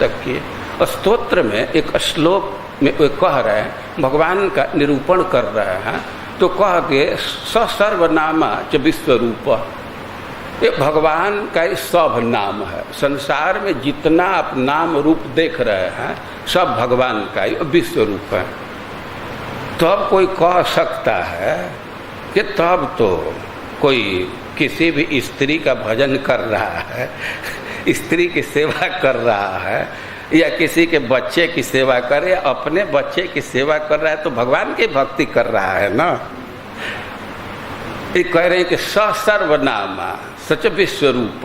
तक किए। और स्तोत्र में एक श्लोक में वो कह रहे हैं, भगवान का निरूपण कर रहे हैं, तो कह के स सर्वनामा च विश्वरूप, ये भगवान का ही सब नाम है। संसार में जितना आप नाम रूप देख रहे हैं सब भगवान का ही विश्व रूप है। तब कोई कह सकता है कि तब तो कोई किसी भी स्त्री का भजन कर रहा है, स्त्री की सेवा कर रहा है, या किसी के बच्चे की सेवा करे, अपने बच्चे की सेवा कर रहा है, तो भगवान की भक्ति कर रहा है ना। ये कह रहे हैं कि सर्वनामा सच विश्वरूप,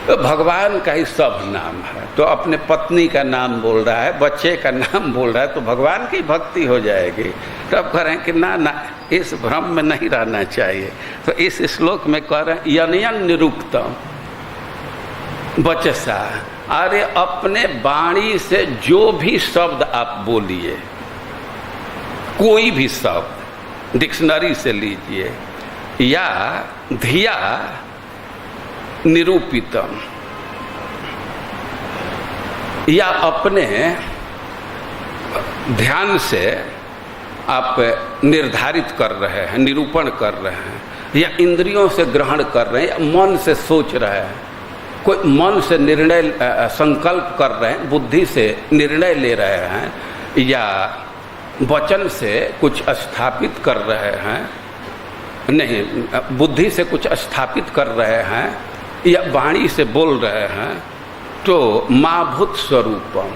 तो भगवान का ही सब नाम है। तो अपने पत्नी का नाम बोल रहा है, बच्चे का नाम बोल रहा है, तो भगवान की भक्ति हो जाएगी। तो अब कह रहे हैं कि ना ना, इस भ्रम में नहीं रहना चाहिए। तो इस श्लोक में कह रहे हैं यनयन निरुक्तम वचसा, अरे अपने वाणी से जो भी शब्द आप बोलिए, कोई भी शब्द डिक्शनरी से लीजिए, या धिया निरूपितम, या अपने ध्यान से आप निर्धारित कर रहे हैं, निरूपण कर रहे हैं, या इंद्रियों से ग्रहण कर रहे हैं, या मन से सोच रहे हैं, कोई मन से निर्णय संकल्प कर रहे हैं, बुद्धि से निर्णय ले रहे हैं, या वचन से कुछ स्थापित कर रहे हैं, नहीं बुद्धि से कुछ स्थापित कर रहे हैं, या वाणी से बोल रहे हैं, तो माभूत स्वरूपम,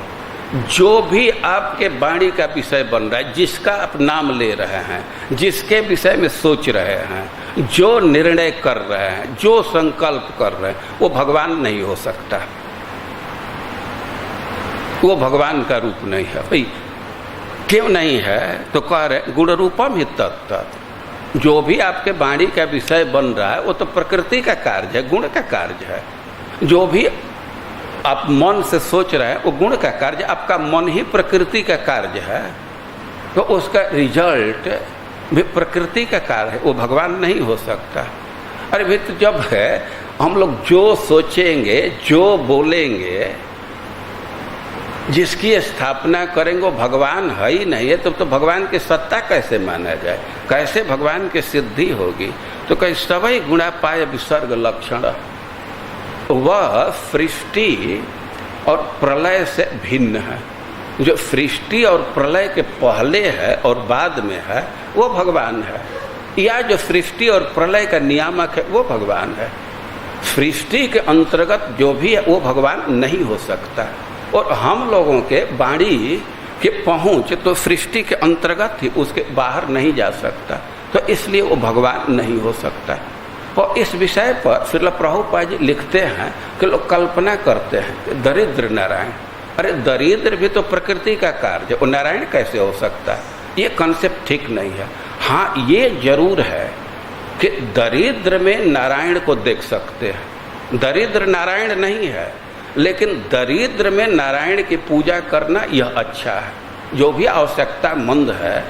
जो भी आपके वाणी का विषय बन रहा है, जिसका आप नाम ले रहे हैं, जिसके विषय में सोच रहे हैं, जो निर्णय कर रहे हैं, जो संकल्प कर रहे हैं, वो भगवान नहीं हो सकता, वो भगवान का रूप नहीं है। भाई क्यों नहीं है? तो कह रहे गुण रूपम ही तत्त, जो भी आपके वाणी का विषय बन रहा है वो तो प्रकृति का कार्य है, गुण का कार्य है। जो भी आप मन से सोच रहे हैं वो गुण का कार्य, आपका मन ही प्रकृति का कार्य है, तो उसका रिजल्ट भी प्रकृति का कार्य है, वो भगवान नहीं हो सकता। अरे भाई तो जब है हम लोग जो सोचेंगे, जो बोलेंगे, जिसकी स्थापना करेंगे वो भगवान है ही नहीं है, तो भगवान की सत्ता कैसे माना जाए, कैसे भगवान की सिद्धि होगी? तो कहीं सवई गुणा पाय विसर्ग लक्षण, वह सृष्टि और प्रलय से भिन्न है। जो सृष्टि और प्रलय के पहले है और बाद में है वो भगवान है, या जो सृष्टि और प्रलय का नियामक है वो भगवान है। सृष्टि के अंतर्गत जो भी है वो भगवान नहीं हो सकता, और हम लोगों के वाणी के पहुँच तो सृष्टि के अंतर्गत ही, उसके बाहर नहीं जा सकता, तो इसलिए वो भगवान नहीं हो सकता। और इस विषय पर श्रील प्रभुपाद जी लिखते हैं कि लोग कल्पना करते हैं कि दरिद्र नारायण, अरे दरिद्र भी तो प्रकृति का कार्य है, वो नारायण कैसे हो सकता है? ये कंसेप्ट ठीक नहीं है। हाँ ये जरूर है कि दरिद्र में नारायण को देख सकते हैं, दरिद्र नारायण नहीं है, लेकिन दरिद्र में नारायण की पूजा करना यह अच्छा है। जो भी आवश्यकता मंद है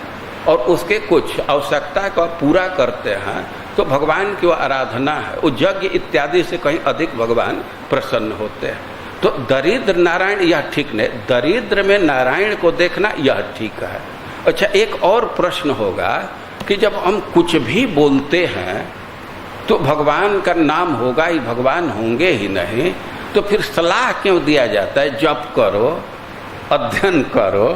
और उसके कुछ आवश्यकता को पूरा करते हैं तो भगवान की वो आराधना है, वो यज्ञ इत्यादि से कहीं अधिक भगवान प्रसन्न होते हैं। तो दरिद्र नारायण यह ठीक नहीं, दरिद्र में नारायण को देखना यह ठीक है। अच्छा एक और प्रश्न होगा कि जब हम कुछ भी बोलते हैं तो भगवान का नाम होगा ही, भगवान होंगे ही नहीं, तो फिर सलाह क्यों दिया जाता है जप करो, अध्ययन करो,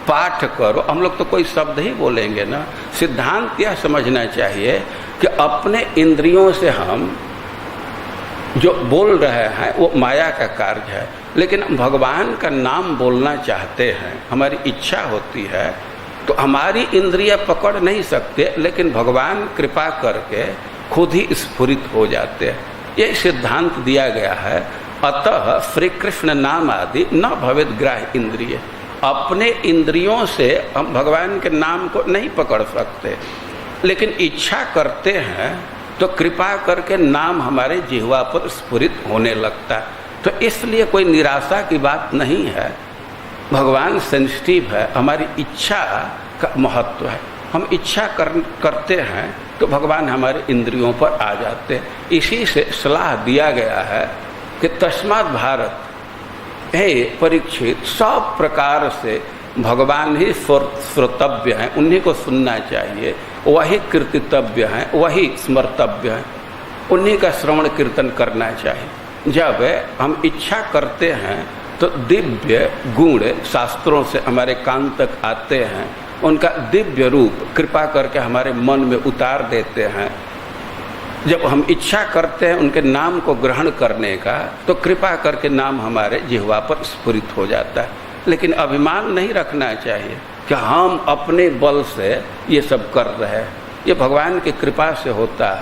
पाठ करो? हम लोग तो कोई शब्द ही बोलेंगे ना। सिद्धांत यह समझना चाहिए कि अपने इंद्रियों से हम जो बोल रहे हैं वो माया का कार्य है, लेकिन हम भगवान का नाम बोलना चाहते हैं, हमारी इच्छा होती है, तो हमारी इंद्रियां पकड़ नहीं सकते, लेकिन भगवान कृपा करके खुद ही स्फुरित हो जाते हैं। यही सिद्धांत दिया गया है। अतः श्री कृष्ण नाम आदि न भवेद ग्राह्य इंद्रिय, अपने इंद्रियों से हम भगवान के नाम को नहीं पकड़ सकते, लेकिन इच्छा करते हैं तो कृपा करके नाम हमारे जिह्वा पर स्फुरित होने लगता है। तो इसलिए कोई निराशा की बात नहीं है, भगवान सेंसिटिव है, हमारी इच्छा का महत्व है। हम इच्छा करते हैं तो भगवान हमारे इंद्रियों पर आ जाते हैं। इसी से सलाह दिया गया है कि तस्मात् भारत हे परीक्षित, सब प्रकार से भगवान ही श्रोतव्य हैं, उन्हीं को सुनना चाहिए, वही कीर्तितव्य हैं, वही स्मर्तव्य हैं, उन्हीं का श्रवण कीर्तन करना चाहिए। जब हम इच्छा करते हैं तो दिव्य गुण शास्त्रों से हमारे कान तक आते हैं, उनका दिव्य रूप कृपा करके हमारे मन में उतार देते हैं। जब हम इच्छा करते हैं उनके नाम को ग्रहण करने का, तो कृपा करके नाम हमारे जिह्वा पर स्फुरित हो जाता है। लेकिन अभिमान नहीं रखना चाहिए कि हम अपने बल से ये सब कर रहे हैं, ये भगवान की कृपा से होता है।